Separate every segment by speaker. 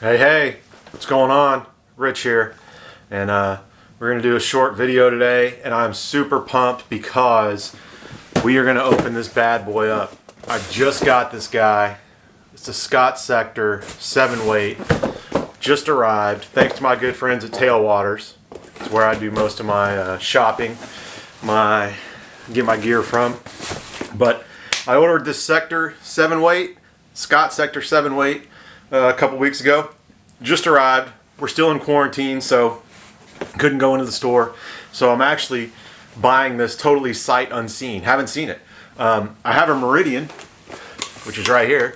Speaker 1: Hey, what's going on? Rich here, and we're gonna do a short video today, and I'm super pumped because we are gonna open this bad boy up. I just got this guy. It's a Scott Sector 7 weight, just arrived thanks to my good friends at Tailwaters. It's where I do most of my shopping, get my gear from. But I ordered this Sector 7 weight, Scott Sector 7 weight, a couple weeks ago. Just arrived. We're still in quarantine, so couldn't go into the store. So I'm actually buying this totally sight unseen. Haven't seen it. I have a Meridian, which is right here.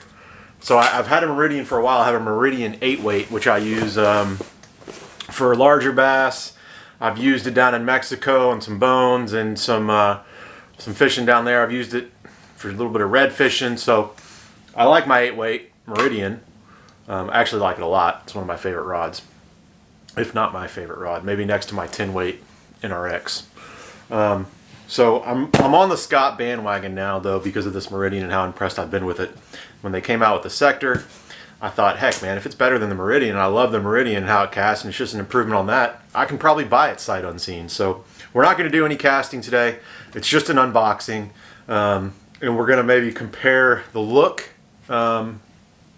Speaker 1: So I've had a Meridian for a while. I have a Meridian 8 weight, which I use for larger bass. I've used it down in Mexico on some bones and some fishing down there. I've used it for a little bit of red fishing. So I like my 8 weight Meridian. I actually like it a lot. It's one of my favorite rods, if not my favorite rod, maybe next to my 10 weight NRX. So I'm on the Scott bandwagon now, though, because of this Meridian and how impressed I've been with it. When they came out with the Sector, I thought, heck, man, if it's better than the Meridian, and I love the Meridian and how it casts, and it's just an improvement on that, I can probably buy it sight unseen. So we're not going to do any casting today. It's just an unboxing, and we're going to maybe compare the look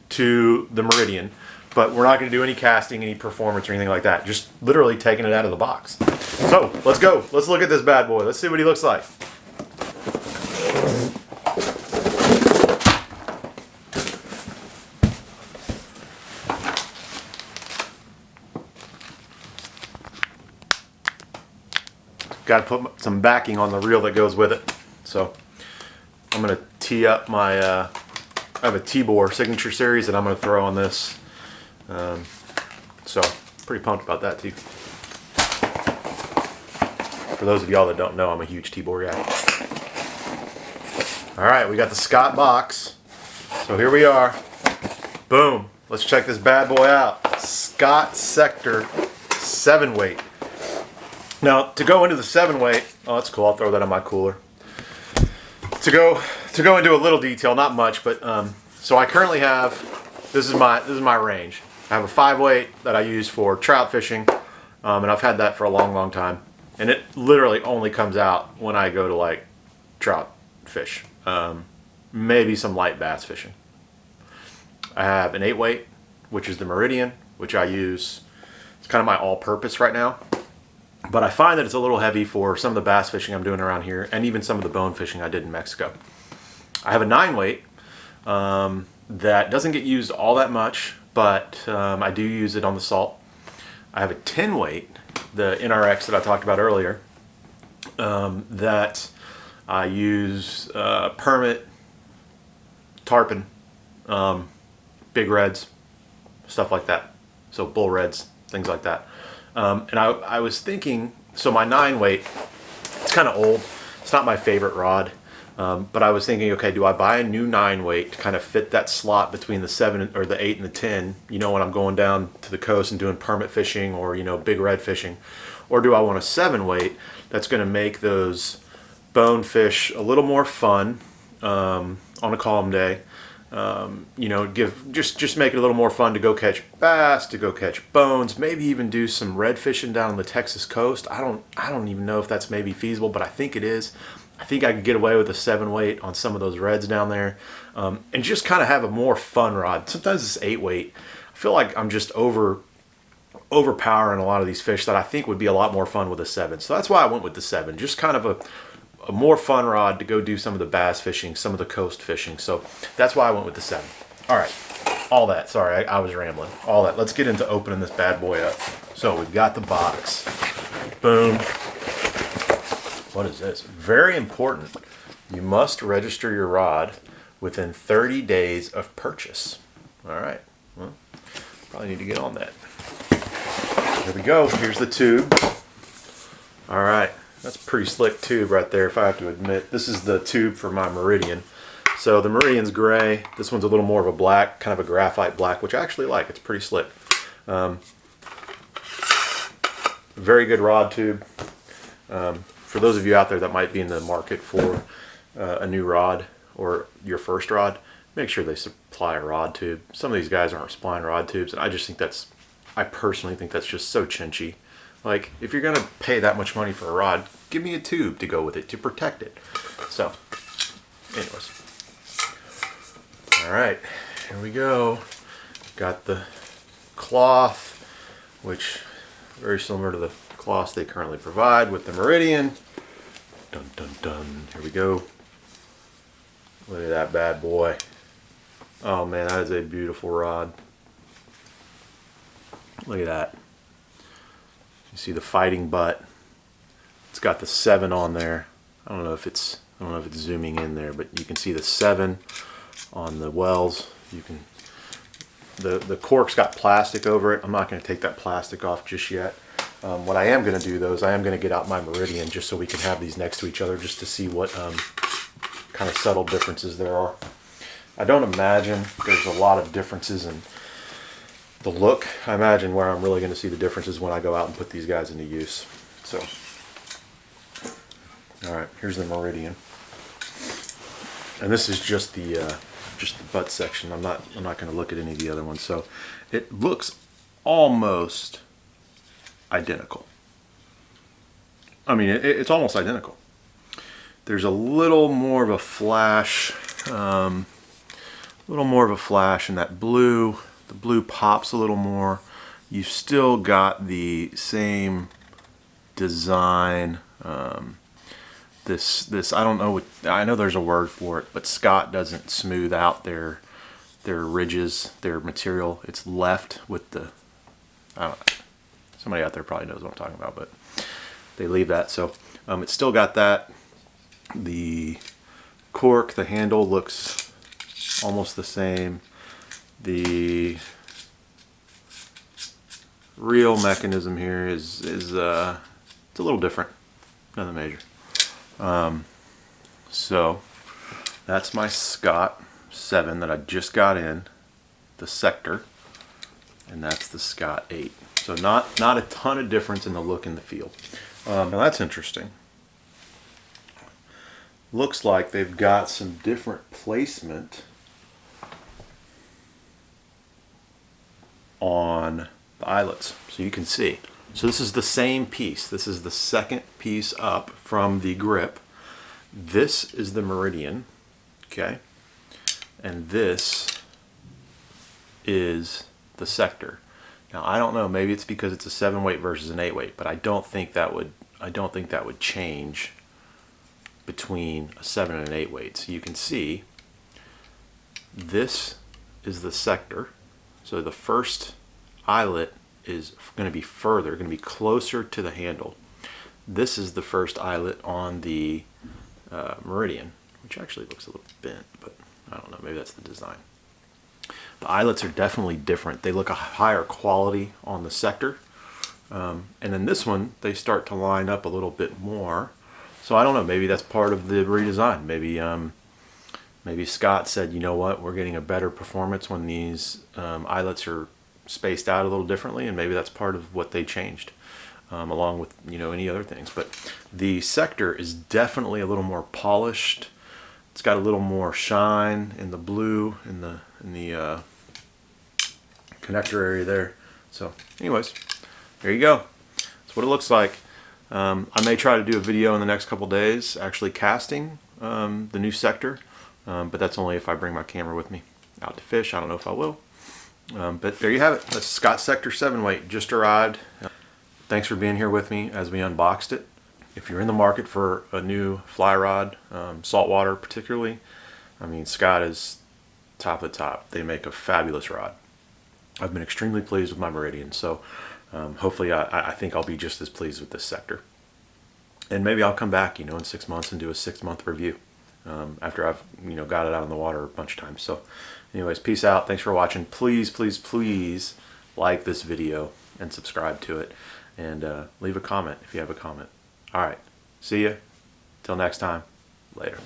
Speaker 1: to the Meridian, but we're not going to do any casting, any performance or anything like that. Just literally taking it out of the box. So let's go. Let's look at this bad boy. Let's see what he looks like. Got to put some backing on the reel that goes with it. So I'm going to tee up my I have a T-bore signature series that I'm going to throw on this. So pretty pumped about that too. For those of y'all that don't know, I'm a huge T-bore guy. All right, we got the Scott box. So here we are. Boom. Let's check this bad boy out. Scott Sector 7 weight. Now, to go into the 7 weight, oh, that's cool. I'll throw that on my cooler. To go into a little detail, not much, but so I currently have, this is my range. I have a 5 weight that I use for trout fishing, and I've had that for a long time, and it literally only comes out when I go to like trout fish, maybe some light bass fishing. I have an 8 weight, which is the Meridian, which I use. It's kind of my all-purpose right now. But I find that it's a little heavy for some of the bass fishing I'm doing around here, and even some of the bone fishing I did in Mexico. I have a 9 weight that doesn't get used all that much, but I do use it on the salt. I have a 10 weight, the NRX that I talked about earlier, that I use permit, tarpon, big reds, stuff like that. So bull reds, things like that. And I was thinking, so my 9 weight, it's kind of old. It's not my favorite rod. But I was thinking, okay, do I buy a new 9 weight to kind of fit that slot between the 7 or the 8 and the 10, you know, when I'm going down to the coast and doing permit fishing or, you know, big red fishing? Or do I want a 7 weight that's going to make those bone fish a little more fun on a calm day? You know, just make it a little more fun to go catch bass, to go catch bones, maybe even do some red fishing down on the Texas coast. I don't even know if that's maybe feasible, but I think it is. I think I could get away with a 7 weight on some of those reds down there, and just kind of have a more fun rod. Sometimes this 8 weight, I feel like I'm just overpowering a lot of these fish that I think would be a lot more fun with a 7. So that's why I went with the 7. Just kind of a more fun rod to go do some of the bass fishing, some of the coast fishing. So that's why I went with the 7. All right, all that. Sorry, I was rambling. All that. Let's get into opening this bad boy up. So we've got the box. Boom. What is this? Very important. You must register your rod within 30 days of purchase. All right. Well, probably need to get on that. Here we go. Here's the tube. All right. That's a pretty slick tube right there, if I have to admit. This is the tube for my Meridian. So the Meridian's gray. This one's a little more of a black, kind of a graphite black, which I actually like. It's pretty slick. Very good rod tube. For those of you out there that might be in the market for a new rod or your first rod, make sure they supply a rod tube. Some of these guys aren't supplying rod tubes, and I just think that's, I personally think that's just so chinchy. Like, if you're gonna pay that much money for a rod, give me a tube to go with it to protect it. So, anyways. All right, here we go. Got the cloth, which very similar to the cloths they currently provide with the Meridian. Dun dun dun. Here we go. Look at that bad boy. Oh man, that is a beautiful rod. Look at that. You see the fighting butt. It's got the 7 on there. I don't know if it's zooming in there, but you can see the 7 on the wells. You can, the cork's got plastic over it. I'm not going to take that plastic off just yet. What I am going to do though is I am going to get out my Meridian just so we can have these next to each other, just to see what kind of subtle differences there are. I don't imagine there's a lot of differences in the look. I imagine where I'm really going to see the differences when I go out and put these guys into use. So, all right, here's the Meridian, and this is just the butt section. I'm not going to look at any of the other ones. So, it looks almost identical. I mean, it's almost identical. There's a little more of a flash, in that blue. The blue pops a little more. You've still got the same design. This I don't know what, I know there's a word for it, but Scott doesn't smooth out their ridges, their material. It's left with the, I don't know, somebody out there probably knows what I'm talking about, but they leave that. So it's still got that. The cork, the handle looks almost the same. The real mechanism here is it's a little different, nothing major. So that's my Scott 7 that I just got in the sector, and that's the Scott 8. So not a ton of difference in the look and the feel. Now that's interesting. Looks like they've got some different placement on the eyelets, so you can see. So this is the same piece. This is the second piece up from the grip. This is the Meridian, okay? And this is the sector. Now I don't know, maybe it's because it's a 7 weight versus an 8 weight, but I don't think that would change between a 7 and an 8 weight. So you can see this is the sector. So the first eyelet is going to be further, going to be closer to the handle. This is the first eyelet on the Meridian, which actually looks a little bent, but I don't know, maybe that's the design. The eyelets are definitely different. They look a higher quality on the sector. And then this one, they start to line up a little bit more. So I don't know, maybe that's part of the redesign. Maybe Scott said, you know what, we're getting a better performance when these eyelets are spaced out a little differently, and maybe that's part of what they changed, along with, you know, any other things. But the sector is definitely a little more polished. It's got a little more shine in the blue, in the connector area there. So anyways, there you go. That's what it looks like. I may try to do a video in the next couple days actually casting the new sector, but that's only if I bring my camera with me out to fish. I don't know if I will. But there you have it. That's Scott Sector 7 weight, just arrived. Thanks for being here with me as we unboxed it. If you're in the market for a new fly rod, saltwater particularly, I mean, Scott is top of the top. They make a fabulous rod. I've been extremely pleased with my Meridian, so hopefully I think I'll be just as pleased with this sector. And maybe I'll come back, you know, in 6 months and do a 6-month review after I've, you know, got it out in the water a bunch of times. So anyways, peace out. Thanks for watching. Please, please, please like this video and subscribe to it, and leave a comment if you have a comment. All right, see ya. Till next time. Later.